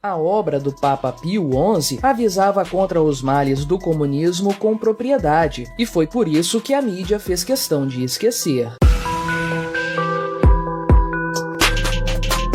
A obra do Papa Pio XI avisava contra os males do comunismo com propriedade, e foi por isso que a mídia fez questão de esquecer.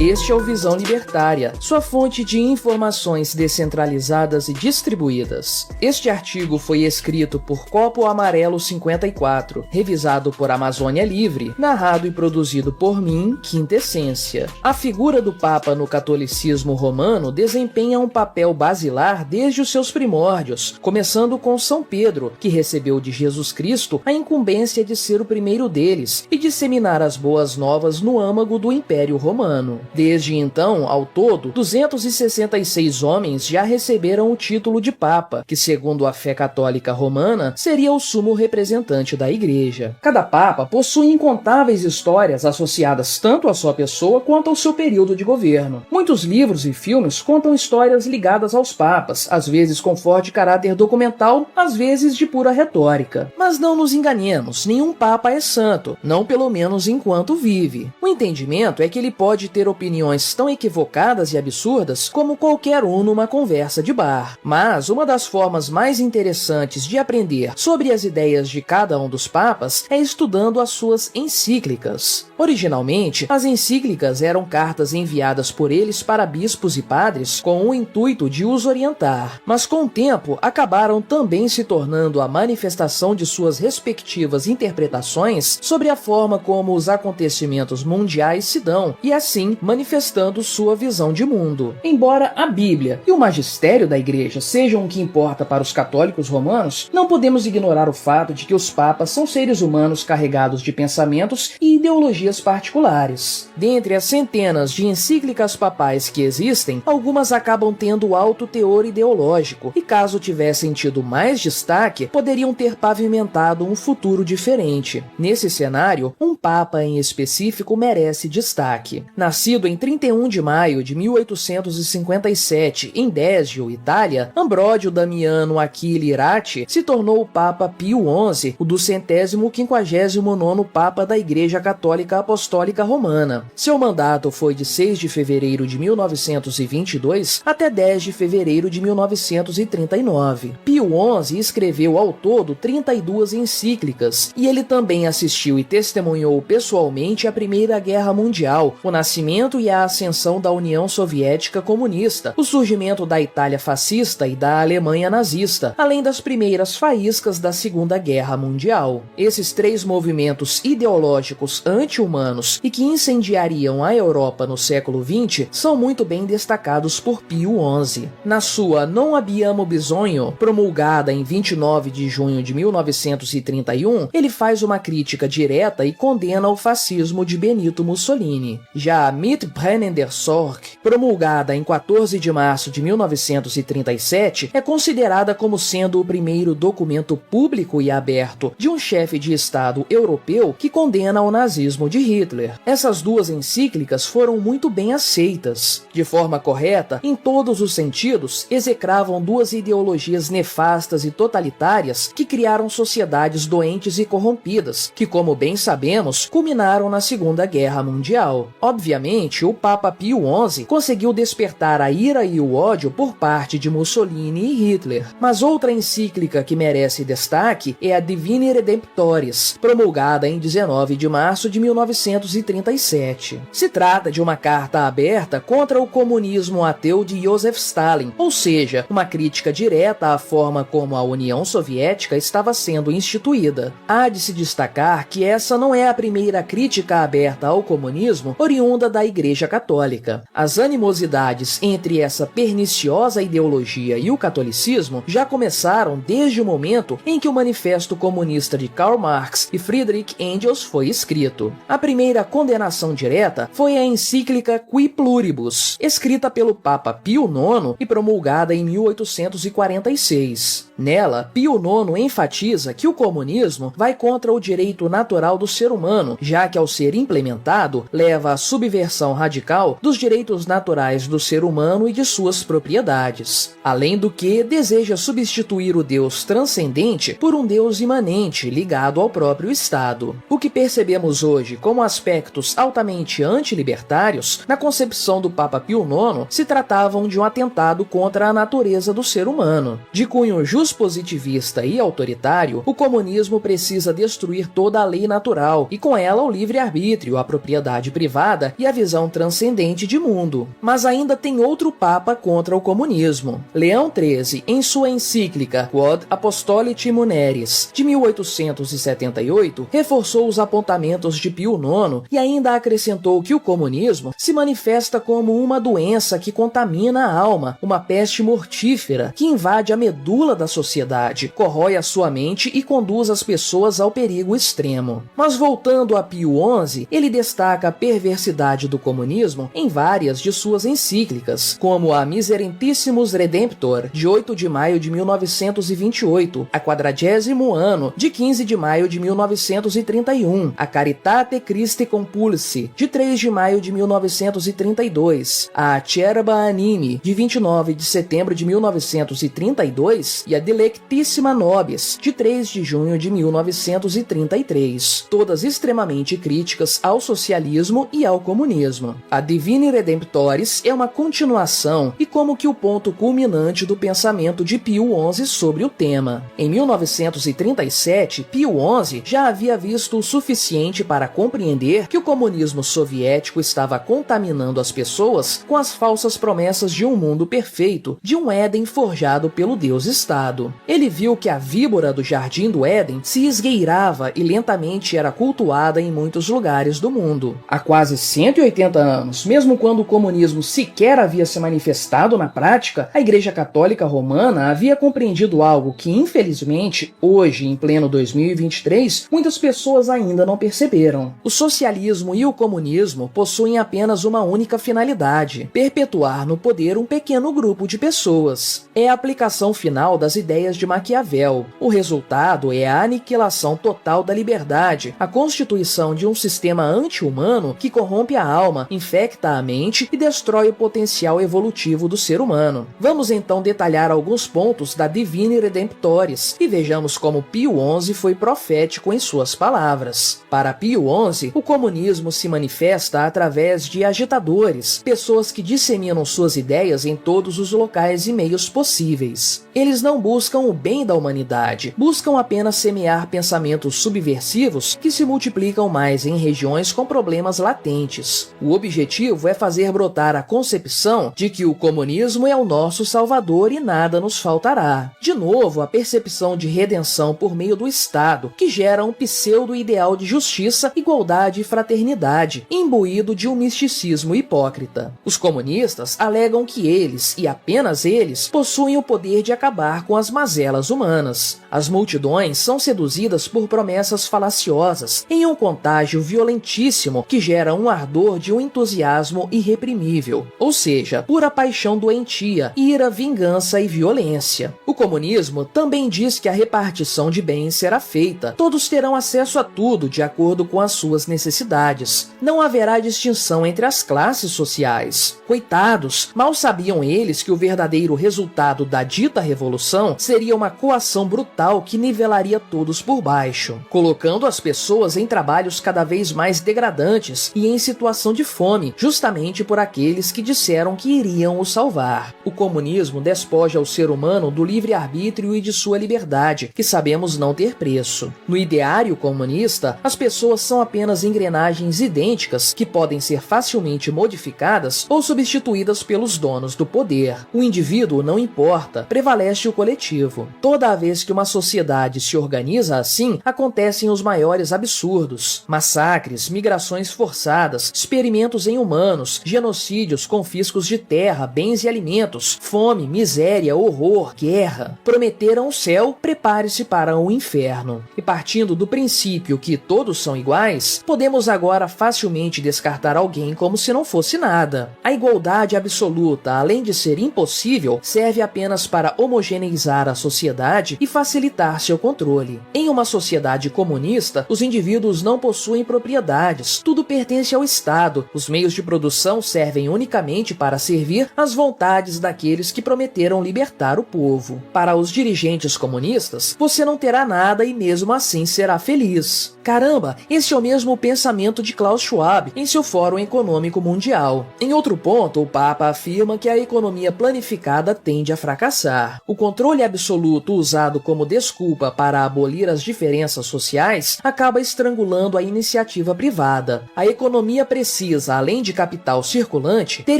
Este é o Visão Libertária, sua fonte de informações descentralizadas e distribuídas. Este artigo foi escrito por Copo Amarelo 54, revisado por Amazônia Livre, narrado e produzido por mim, Quinta Essência. A figura do Papa no catolicismo romano desempenha um papel basilar desde os seus primórdios, começando com São Pedro, que recebeu de Jesus Cristo a incumbência de ser o primeiro deles e disseminar as boas novas no âmago do Império Romano. Desde então, ao todo, 266 homens já receberam o título de Papa, que, segundo a fé católica romana, seria o sumo representante da Igreja. Cada Papa possui incontáveis histórias associadas tanto à sua pessoa quanto ao seu período de governo. Muitos livros e filmes contam histórias ligadas aos Papas, às vezes com forte caráter documental, às vezes de pura retórica. Mas não nos enganemos, nenhum Papa é santo, não pelo menos enquanto vive. O entendimento é que ele pode ter opiniões tão equivocadas e absurdas como qualquer um numa conversa de bar. Mas uma das formas mais interessantes de aprender sobre as ideias de cada um dos papas é estudando as suas encíclicas. Originalmente, as encíclicas eram cartas enviadas por eles para bispos e padres com o intuito de os orientar, mas com o tempo acabaram também se tornando a manifestação de suas respectivas interpretações sobre a forma como os acontecimentos mundiais se dão e assim manifestando sua visão de mundo. Embora a Bíblia e o magistério da Igreja sejam o que importa para os católicos romanos, não podemos ignorar o fato de que os papas são seres humanos carregados de pensamentos e ideologias particulares. Dentre as centenas de encíclicas papais que existem, algumas acabam tendo alto teor ideológico e, caso tivessem tido mais destaque, poderiam ter pavimentado um futuro diferente. Nesse cenário, um papa em específico merece destaque. Nascido em 31 de maio de 1857 em Desio, Itália, Ambródio Damiano Achille Ratti se tornou o Papa Pio XI, o 259º Papa da Igreja Católica Apostólica Romana. Seu mandato foi de 6 de fevereiro de 1922 até 10 de fevereiro de 1939. Pio XI escreveu ao todo 32 encíclicas, e ele também assistiu e testemunhou pessoalmente a Primeira Guerra Mundial, o nascimento e a ascensão da União Soviética Comunista, o surgimento da Itália fascista e da Alemanha nazista, além das primeiras faíscas da Segunda Guerra Mundial. Esses três movimentos ideológicos anti-humanos e que incendiariam a Europa no século XX são muito bem destacados por Pio XI. Na sua Non abbiamo bisogno, promulgada em 29 de junho de 1931, ele faz uma crítica direta e condena o fascismo de Benito Mussolini. Já a Mitbrennender Sorg, promulgada em 14 de março de 1937, é considerada como sendo o primeiro documento público e aberto de um chefe de Estado europeu que condena o nazismo de Hitler. Essas duas encíclicas foram muito bem aceitas. De forma correta, em todos os sentidos, execravam duas ideologias nefastas e totalitárias que criaram sociedades doentes e corrompidas, que, como bem sabemos, culminaram na Segunda Guerra Mundial. Obviamente, o Papa Pio XI conseguiu despertar a ira e o ódio por parte de Mussolini e Hitler. Mas outra encíclica que merece destaque é a Divini Redemptoris, promulgada em 19 de março de 1937. Se trata de uma carta aberta contra o comunismo ateu de Joseph Stalin, ou seja, uma crítica direta à forma como a União Soviética estava sendo instituída. Há de se destacar que essa não é a primeira crítica aberta ao comunismo oriunda da Igreja Católica. As animosidades entre essa perniciosa ideologia e o catolicismo já começaram desde o momento em que o Manifesto Comunista de Karl Marx e Friedrich Engels foi escrito. A primeira condenação direta foi a encíclica Qui Pluribus, escrita pelo Papa Pio IX e promulgada em 1846. II. Nela, Pio IX enfatiza que o comunismo vai contra o direito natural do ser humano, já que ao ser implementado, leva à subversão radical dos direitos naturais do ser humano e de suas propriedades. Além do que, deseja substituir o Deus transcendente por um Deus imanente, ligado ao próprio Estado. O que percebemos hoje como aspectos altamente antilibertários, na concepção do Papa Pio IX, se tratavam de um atentado contra a natureza do ser humano. De cunho positivista e autoritário, o comunismo precisa destruir toda a lei natural e com ela o livre-arbítrio, a propriedade privada e a visão transcendente de mundo. Mas ainda tem outro papa contra o comunismo. Leão XIII, em sua encíclica Quod Apostolite Muneris, de 1878, reforçou os apontamentos de Pio IX e ainda acrescentou que o comunismo se manifesta como uma doença que contamina a alma, uma peste mortífera que invade a medula da sociedade, corrói a sua mente e conduz as pessoas ao perigo extremo. Mas voltando a Pio XI, ele destaca a perversidade do comunismo em várias de suas encíclicas, como a Miserentissimus Redemptor, de 8 de maio de 1928, a Quadragésimo Anno, de 15 de maio de 1931, a Caritate Christi Compulsi, de 3 de maio de 1932, a Acerba Animi, de 29 de setembro de 1932, e a Delectissima Nobis, de 3 de junho de 1933, todas extremamente críticas ao socialismo e ao comunismo. A Divini Redemptoris é uma continuação e como que o ponto culminante do pensamento de Pio XI sobre o tema. Em 1937, Pio XI já havia visto o suficiente para compreender que o comunismo soviético estava contaminando as pessoas com as falsas promessas de um mundo perfeito, de um Éden forjado pelo Deus-Estado. Ele viu que a víbora do Jardim do Éden se esgueirava e lentamente era cultuada em muitos lugares do mundo. Há quase 180 anos, mesmo quando o comunismo sequer havia se manifestado na prática, a Igreja Católica Romana havia compreendido algo que, infelizmente, hoje, em pleno 2023, muitas pessoas ainda não perceberam. O socialismo e o comunismo possuem apenas uma única finalidade: perpetuar no poder um pequeno grupo de pessoas. É a aplicação final das ideias de Maquiavel. O resultado é a aniquilação total da liberdade, a constituição de um sistema anti-humano que corrompe a alma, infecta a mente e destrói o potencial evolutivo do ser humano. Vamos então detalhar alguns pontos da Divini Redemptoris e vejamos como Pio XI foi profético em suas palavras. Para Pio XI, o comunismo se manifesta através de agitadores, pessoas que disseminam suas ideias em todos os locais e meios possíveis. Eles não buscam o bem da humanidade, buscam apenas semear pensamentos subversivos que se multiplicam mais em regiões com problemas latentes. O objetivo é fazer brotar a concepção de que o comunismo é o nosso salvador e nada nos faltará. De novo, a percepção de redenção por meio do Estado, que gera um pseudo-ideal de justiça, igualdade e fraternidade, imbuído de um misticismo hipócrita. Os comunistas alegam que eles, e apenas eles, possuem o poder de acabar com as mazelas humanas. As multidões são seduzidas por promessas falaciosas, em um contágio violentíssimo que gera um ardor de um entusiasmo irreprimível, ou seja, pura paixão doentia, ira, vingança e violência. O comunismo também diz que a repartição de bens será feita, todos terão acesso a tudo de acordo com as suas necessidades. Não haverá distinção entre as classes sociais. Coitados, mal sabiam eles que o verdadeiro resultado da dita revolução seria uma coação brutal que nivelaria todos por baixo, colocando as pessoas em trabalhos cada vez mais degradantes e em situação de fome, justamente por aqueles que disseram que iriam o salvar. O comunismo despoja o ser humano do livre-arbítrio e de sua liberdade, que sabemos não ter preço. No ideário comunista, as pessoas são apenas engrenagens idênticas que podem ser facilmente modificadas ou substituídas pelos donos do poder. O indivíduo não importa, prevalece o coletivo. Toda vez que uma sociedade se organiza assim, acontecem os maiores absurdos: massacres, migrações forçadas, experimentos em humanos, genocídios, confiscos de terra, bens e alimentos, fome, miséria, horror, guerra. Prometeram o céu, prepare-se para o inferno. E partindo do princípio que todos são iguais, podemos agora facilmente descartar alguém como se não fosse nada. A igualdade absoluta, além de ser impossível, serve apenas para homogeneizar homogeneizar a sociedade e facilitar seu controle. Em uma sociedade comunista, os indivíduos não possuem propriedades, tudo pertence ao Estado, os meios de produção servem unicamente para servir às vontades daqueles que prometeram libertar o povo. Para os dirigentes comunistas, você não terá nada e mesmo assim será feliz. Caramba, esse é o mesmo pensamento de Klaus Schwab em seu Fórum Econômico Mundial. Em outro ponto, o Papa afirma que a economia planificada tende a fracassar. O controle absoluto usado como desculpa para abolir as diferenças sociais acaba estrangulando a iniciativa privada. A economia precisa, além de capital circulante, ter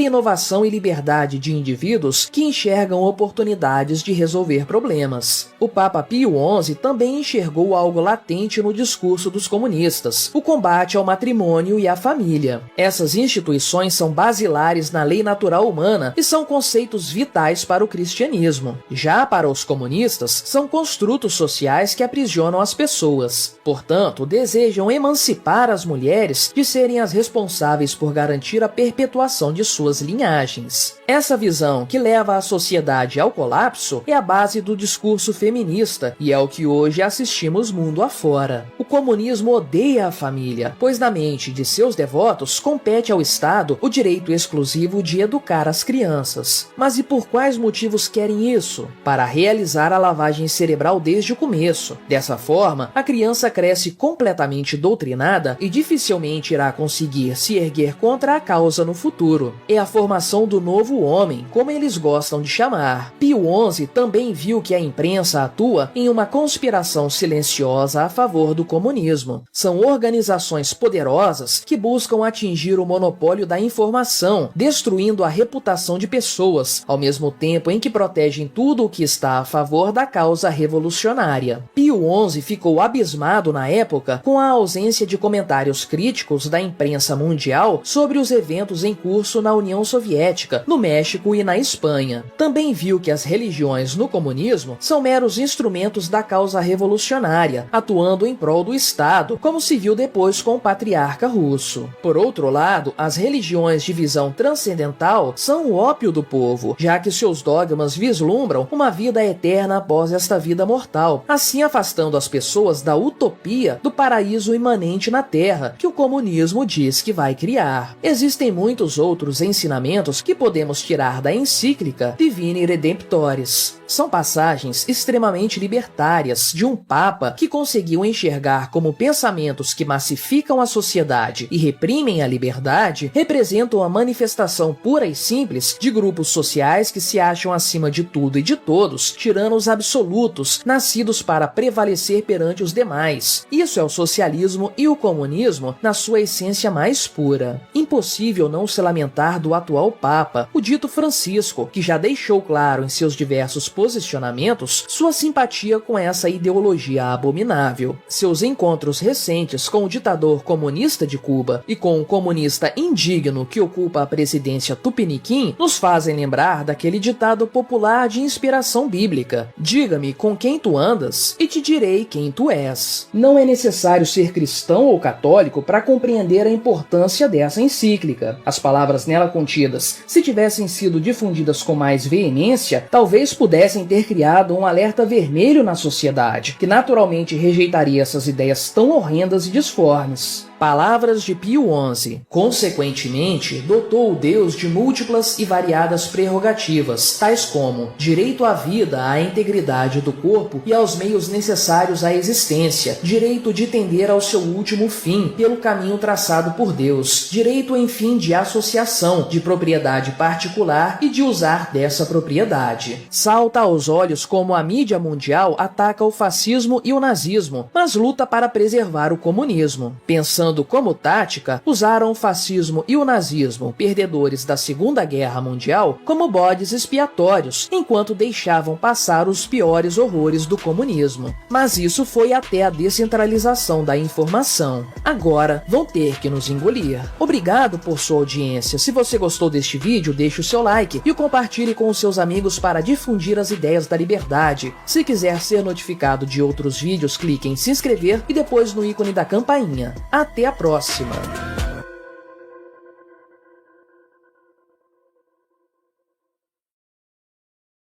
inovação e liberdade de indivíduos que enxergam oportunidades de resolver problemas. O Papa Pio XI também enxergou algo latente no discurso dos comunistas: o combate ao matrimônio e à família. Essas instituições são basilares na lei natural humana e são conceitos vitais para o cristianismo. Já para os comunistas, são construtos sociais que aprisionam as pessoas. Portanto, desejam emancipar as mulheres de serem as responsáveis por garantir a perpetuação de suas linhagens. Essa visão, que leva a sociedade ao colapso, é a base do discurso feminista e é o que hoje assistimos mundo afora. O comunismo odeia a família, pois na mente de seus devotos compete ao Estado o direito exclusivo de educar as crianças. Mas e por quais motivos querem isso? Para realizar a lavagem cerebral desde o começo. Dessa forma, a criança cresce completamente doutrinada e dificilmente irá conseguir se erguer contra a causa no futuro. É a formação do novo homem, como eles gostam de chamar. Pio XI também viu que a imprensa atua em uma conspiração silenciosa a favor do comunismo. São organizações poderosas que buscam atingir o monopólio da informação, destruindo a reputação de pessoas, ao mesmo tempo em que protegem tudo o que está a favor da causa revolucionária. Pio XI ficou abismado na época com a ausência de comentários críticos da imprensa mundial sobre os eventos em curso na União Soviética, no México e na Espanha. Também viu que as religiões no comunismo são meros instrumentos da causa revolucionária, atuando em prol do Estado, como se viu depois com o patriarca russo. Por outro lado, as religiões de visão transcendental são o ópio do povo, já que seus dogmas vislumbram uma vida eterna após esta vida mortal, assim afastando as pessoas da utopia do paraíso imanente na Terra, que o comunismo diz que vai criar. Existem muitos outros ensinamentos que podemos tirar da encíclica Divini Redemptoris. São passagens extremamente libertárias de um Papa que conseguiu enxergar como pensamentos que massificam a sociedade e reprimem a liberdade representam a manifestação pura e simples de grupos sociais que se acham acima de tudo e de todos, tiranos absolutos, nascidos para prevalecer perante os demais. Isso é o socialismo e o comunismo na sua essência mais pura. Impossível não se lamentar do atual Papa, o dito Francisco, que já deixou claro em seus diversos posicionamentos sua simpatia com essa ideologia abominável. Seus encontros recentes com o ditador comunista de Cuba e com o comunista indigno que ocupa a presidência tupiniquim nos fazem lembrar daquele ditado popular de inspiração bíblica: diga-me com quem tu andas e te direi quem tu és. Não é necessário ser cristão ou católico para compreender a importância dessa encíclica. As palavras nela contidas, se tivessem sido difundidas com mais veemência, talvez pudessem ter criado um alerta vermelho na sociedade, que naturalmente rejeitaria essas ideias tão horrendas e disformes. Palavras de Pio XI. Consequentemente, dotou o Deus de múltiplas e variadas prerrogativas, tais como direito à vida, à integridade do corpo e aos meios necessários à existência, direito de tender ao seu último fim pelo caminho traçado por Deus, direito, enfim, de associação, de propriedade particular e de usar dessa propriedade. Salta aos olhos como a mídia mundial ataca o fascismo e o nazismo, mas luta para preservar o comunismo. Pensando como tática, usaram o fascismo e o nazismo, perdedores da Segunda Guerra Mundial, como bodes expiatórios, enquanto deixavam passar os piores horrores do comunismo. Mas isso foi até a descentralização da informação. Agora vão ter que nos engolir. Obrigado por sua audiência. Se você gostou deste vídeo, deixe o seu like e o compartilhe com os seus amigos para difundir as ideias da liberdade. Se quiser ser notificado de outros vídeos, clique em se inscrever e depois no ícone da campainha. Até a próxima!